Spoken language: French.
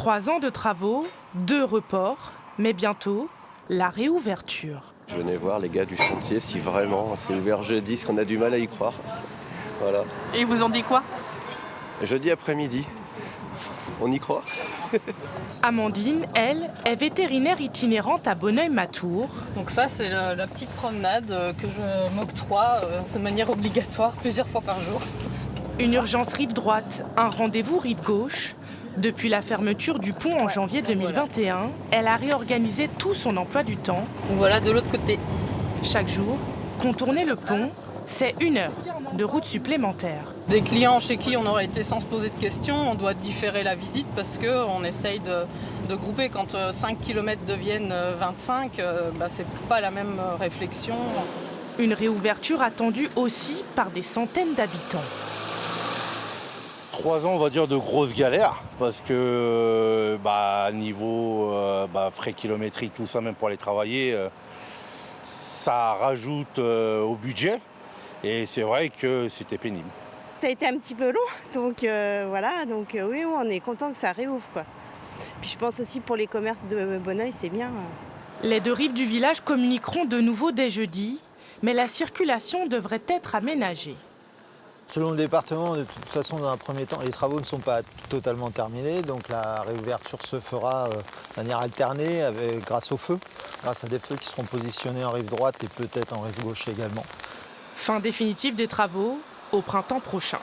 3 ans de travaux, 2 reports, mais bientôt, la réouverture. Je venais voir les gars du chantier si vraiment c'est ouvert jeudi, parce qu'on a du mal à y croire. Voilà. Et ils vous ont dit quoi? Jeudi après-midi. On y croit? Amandine, elle, est vétérinaire itinérante à Bonneuil-Matour. Donc ça, c'est la petite promenade que je m'octroie de manière obligatoire plusieurs fois par jour. Une urgence rive droite, un rendez-vous rive gauche. Depuis la fermeture du pont en janvier 2021, elle a réorganisé tout son emploi du temps. Donc voilà, de l'autre côté. Chaque jour, contourner le pont, c'est 1 heure de route supplémentaire. Des clients chez qui on aurait été sans se poser de questions, on doit différer la visite parce qu'on essaye de grouper. Quand 5 km deviennent 25, c'est pas la même réflexion. Une réouverture attendue aussi par des centaines d'habitants. 3 ans, on va dire, de grosses galères parce que niveau frais kilométriques, tout ça, même pour aller travailler, ça rajoute au budget et c'est vrai que c'était pénible. Ça a été un petit peu long, donc oui, on est content que ça réouvre, quoi. Puis je pense aussi pour les commerces de Bonneuil, c'est bien. Les 2 rives du village communiqueront de nouveau dès jeudi, mais la circulation devrait être aménagée. Selon le département, de toute façon, dans un premier temps, les travaux ne sont pas totalement terminés, donc la réouverture se fera de manière alternée grâce au feu, grâce à des feux qui seront positionnés en rive droite et peut-être en rive gauche également. Fin définitive des travaux au printemps prochain.